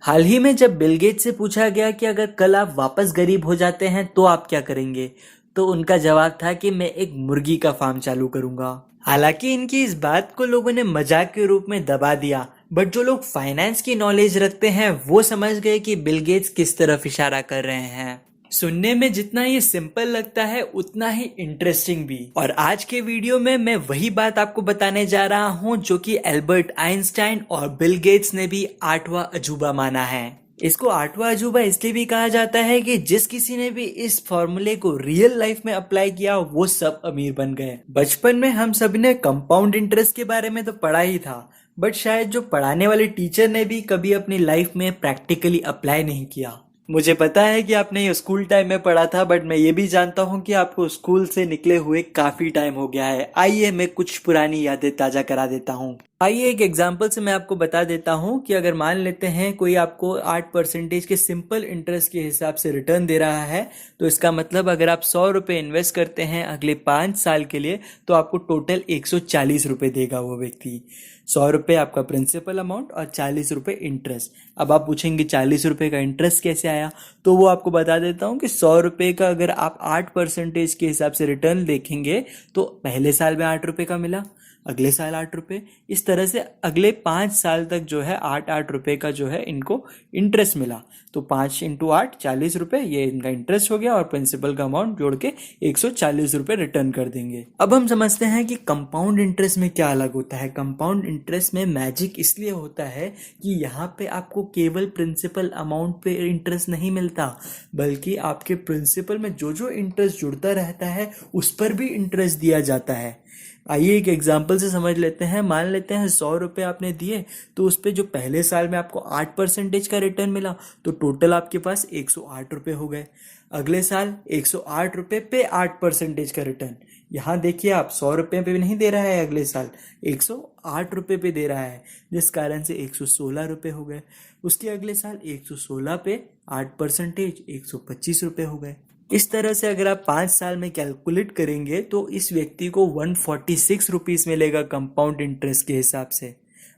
हाल ही में जब Bill Gates से पूछा गया कि अगर कल आप वापस गरीब हो जाते हैं तो आप क्या करेंगे, तो उनका जवाब था कि मैं एक मुर्गी का फार्म चालू करूंगा। हालांकि इनकी इस बात को लोगों ने मजाक के रूप में दबा दिया, बट जो लोग फाइनेंस की नॉलेज रखते हैं वो समझ गए कि बिल गेट्स किस तरफ इशारा कर रहे हैं। सुनने में जितना ये सिंपल लगता है उतना ही इंटरेस्टिंग भी। और आज के वीडियो में मैं वही बात आपको बताने जा रहा हूँ जो कि एल्बर्ट आइंस्टाइन और बिल गेट्स ने भी आठवां अजूबा माना है। इसको आठवां अजूबा इसलिए भी कहा जाता है कि जिस किसी ने भी इस फॉर्मूले को रियल लाइफ में अप्लाई किया वो सब अमीर बन गए। बचपन में हम सब ने कंपाउंड इंटरेस्ट के बारे में तो पढ़ा ही था, बट शायद जो पढ़ाने वाले टीचर ने भी कभी अपनी लाइफ में प्रैक्टिकली अप्लाई नहीं किया। मुझे पता है कि आपने ये स्कूल टाइम में पढ़ा था, बट मैं ये भी जानता हूँ कि आपको स्कूल से निकले हुए काफी टाइम हो गया है। आइए मैं कुछ पुरानी यादें ताजा करा देता हूँ। आइए एक एग्जाम्पल से मैं आपको बता देता हूँ कि अगर मान लेते हैं कोई आपको 8% के सिंपल इंटरेस्ट के हिसाब से रिटर्न दे रहा है, तो इसका मतलब अगर आप 100 रुपये इन्वेस्ट करते हैं अगले 5 साल के लिए तो आपको टोटल 140 रुपये देगा वो व्यक्ति। 100 रुपये आपका प्रिंसिपल अमाउंट और 40 रुपये इंटरेस्ट। अब आप पूछेंगे 40 रुपये का इंटरेस्ट कैसे आया, तो वो आपको बता देता हूँ कि 100 रुपये का अगर आप 8% के हिसाब से रिटर्न देखेंगे तो पहले साल में 8 रुपये का मिला, अगले साल 8 रुपये, इस तरह से अगले 5 साल तक जो है 8 रुपये का जो है इनको इंटरेस्ट मिला। तो 5 × 8 40 रुपये, ये इनका इंटरेस्ट हो गया और प्रिंसिपल का अमाउंट जोड़ के 140 रुपये रिटर्न कर देंगे। अब हम समझते हैं कि कंपाउंड इंटरेस्ट में क्या अलग होता है। कंपाउंड इंटरेस्ट में मैजिक इसलिए होता है कि यहाँ पे आपको केवल प्रिंसिपल अमाउंट पे इंटरेस्ट नहीं मिलता, बल्कि आपके प्रिंसिपल में जो जो इंटरेस्ट जुड़ता रहता है उस पर भी इंटरेस्ट दिया जाता है। आइए एक एग्जाम्पल से समझ लेते हैं। मान लेते हैं 100 रुपये आपने दिए, तो उस पर जो पहले साल में आपको 8% का रिटर्न मिला, तो टोटल आपके पास 108 रुपये हो गए। अगले साल 108 रुपये पे 8% का रिटर्न। यहाँ देखिए आप 100 रुपये पे भी नहीं दे रहा है, अगले साल 108 रुपये पे दे रहा है, जिस कारण से 116 रुपये हो गए। उसके अगले साल 116 पे 8% 125 रुपये हो गए। इस तरह से अगर आप 5 साल में कैलकुलेट करेंगे तो इस व्यक्ति को 146 रुपीज़ मिलेगा कंपाउंड इंटरेस्ट के हिसाब से।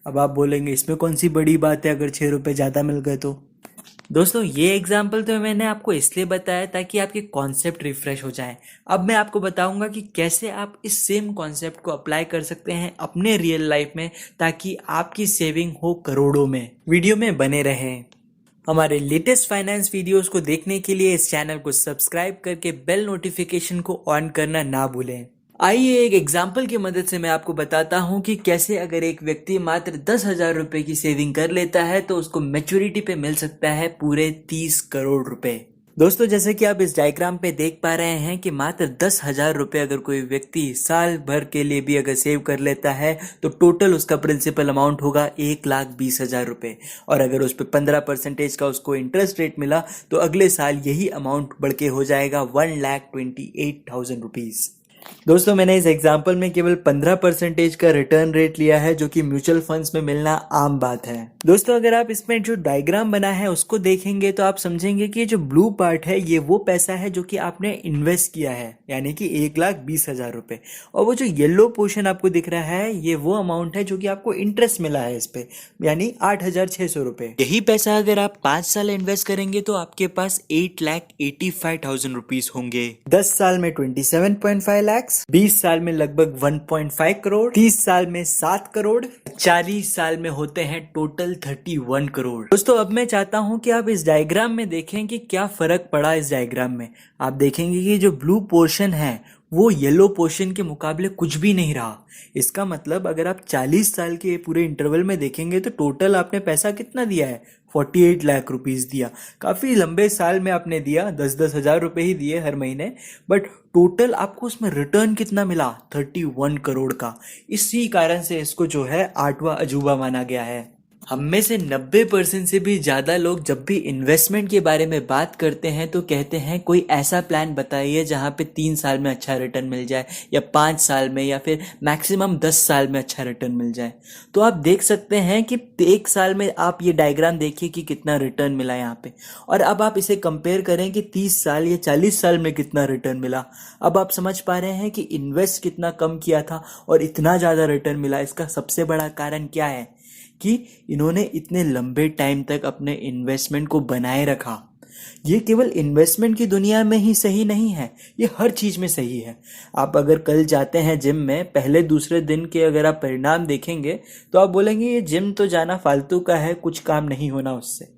अब आप बोलेंगे इसमें कौन सी बड़ी बात है अगर 6 रुपये ज़्यादा मिल गए तो। दोस्तों ये एग्जाम्पल तो मैंने आपको इसलिए बताया ताकि आपके कॉन्सेप्ट रिफ्रेश हो जाएं। अब मैं आपको बताऊंगा कि कैसे आप इस सेम कॉन्सेप्ट को अप्लाई कर सकते हैं अपने रियल लाइफ में, ताकि आपकी सेविंग हो करोड़ों में। वीडियो में बने रहें। हमारे लेटेस्ट फाइनेंस वीडियोस को देखने के लिए इस चैनल को सब्सक्राइब करके बेल नोटिफिकेशन को ऑन करना ना भूलें। आइए एक एग्जाम्पल की मदद से मैं आपको बताता हूँ कि कैसे अगर एक व्यक्ति मात्र 10,000 रुपए की सेविंग कर लेता है तो उसको मैच्योरिटी पे मिल सकता है पूरे 30 करोड़ रुपए। दोस्तों जैसे कि आप इस डायग्राम पे देख पा रहे हैं कि मात्र 10,000 रुपये अगर कोई व्यक्ति साल भर के लिए भी अगर सेव कर लेता है तो टोटल उसका प्रिंसिपल अमाउंट होगा 1,20,000 रुपये। और अगर उस पर 15% का उसको इंटरेस्ट रेट मिला तो अगले साल यही अमाउंट बढ़ के हो जाएगा 1,28,000 रुपीज़। दोस्तों मैंने इस एग्जाम्पल में केवल 15% का रिटर्न रेट लिया है, जो कि म्यूचुअल फंड्स में मिलना आम बात है। दोस्तों अगर आप इसमें जो डायग्राम बना है उसको देखेंगे तो आप समझेंगे कि जो ब्लू पार्ट है ये वो पैसा है जो कि आपने इन्वेस्ट किया है, यानी कि 1,20,000 रुपए। और वो जो येलो पोर्शन आपको दिख रहा है ये वो अमाउंट है जो कि आपको इंटरेस्ट मिला है इस पे, यानी 8,600 रुपए। यही पैसा अगर आप 5 साल इन्वेस्ट करेंगे तो आपके पास 8,85,000 रुपीज होंगे। 10 साल में 27.5 लाख, 20 साल में लगभग 1.5 करोड़, 30 साल में 7 करोड़, 40 साल में होते हैं टोटल 31 करोड़। दोस्तों अब मैं चाहता हूं कि आप इस डायग्राम में देखें कि क्या फर्क पड़ा इस डायग्राम में। आप देखेंगे कि जो ब्लू पोर्शन है वो येलो पोर्शन के मुकाबले कुछ भी नहीं रहा। इसका मतलब अगर आप 40 साल के पूरे इंटरवल में देखेंगे तो टोटल आपने पैसा कितना दिया है, 48 लाख रुपीस दिया। काफी लंबे साल में आपने दिया, 10-10 हजार रुपए ही दिए हर महीने, बट टोटल आपको उसमें रिटर्न कितना मिला, 31 करोड़ का। इसी कारण से इसको जो है आठवां अजूबा माना गया है। हम में से 90% से भी ज़्यादा लोग जब भी इन्वेस्टमेंट के बारे में बात करते हैं तो कहते हैं कोई ऐसा प्लान बताइए जहाँ पे 3 साल में अच्छा रिटर्न मिल जाए, या 5 साल में, या फिर मैक्सिमम 10 साल में अच्छा रिटर्न मिल जाए। तो आप देख सकते हैं कि 1 साल में आप ये डायग्राम देखिए कि कितना रिटर्न मिला यहाँ पे, और अब आप इसे कंपेयर करें कि 30 साल या 40 साल में कितना रिटर्न मिला। अब आप समझ पा रहे हैं कि इन्वेस्ट कितना कम किया था और इतना ज़्यादा रिटर्न मिला। इसका सबसे बड़ा कारण क्या है कि इन्होंने इतने लंबे टाइम तक अपने इन्वेस्टमेंट को बनाए रखा। ये केवल इन्वेस्टमेंट की दुनिया में ही सही नहीं है, ये हर चीज़ में सही है। आप अगर कल जाते हैं जिम में, पहले दूसरे दिन के अगर आप परिणाम देखेंगे तो आप बोलेंगे ये जिम तो जाना फालतू का है, कुछ काम नहीं होना उससे।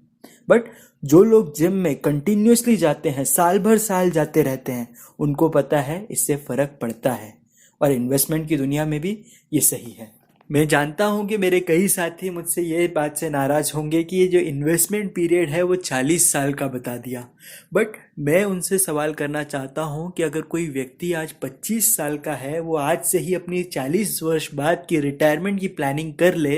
बट जो लोग जिम में कंटिन्यूसली जाते हैं, साल भर साल जाते रहते हैं, उनको पता है इससे फ़र्क पड़ता है। और इन्वेस्टमेंट की दुनिया में भी ये सही है। मैं जानता हूँ कि मेरे कई साथी मुझसे ये बात से नाराज़ होंगे कि ये जो इन्वेस्टमेंट पीरियड है वो 40 साल का बता दिया। बट मैं उनसे सवाल करना चाहता हूँ कि अगर कोई व्यक्ति आज 25 साल का है, वो आज से ही अपनी 40 वर्ष बाद की रिटायरमेंट की प्लानिंग कर ले,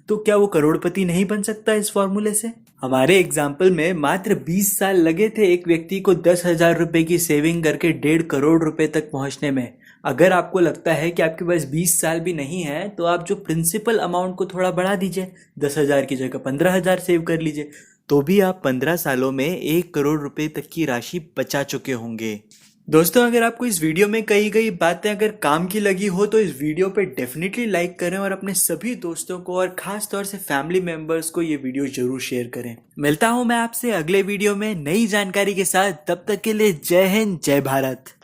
तो क्या वो करोड़पति नहीं बन सकता इस फॉर्मूले से? हमारे एग्जाम्पल में मात्र 20 साल लगे थे एक व्यक्ति को 10,000 रुपए की सेविंग करके 1.5 करोड़ रुपए तक पहुंचने में। अगर आपको लगता है कि आपके पास 20 साल भी नहीं है, तो आप जो प्रिंसिपल अमाउंट को थोड़ा बढ़ा दीजिए, 10,000 की जगह 15,000 सेव कर लीजिए, तो भी आप 15 सालों में 1 करोड़ रुपए तक की राशि बचा चुके होंगे। दोस्तों, अगर आपको इस वीडियो में कही गई बातें अगर काम की लगी हो तो इस वीडियो पे डेफिनेटली लाइक करें और अपने सभी दोस्तों को और खास तौर से फैमिली मेंबर्स को ये वीडियो जरूर शेयर करें। मिलता हूं मैं आपसे अगले वीडियो में नई जानकारी के साथ। तब तक के लिए जय हिंद, जय भारत।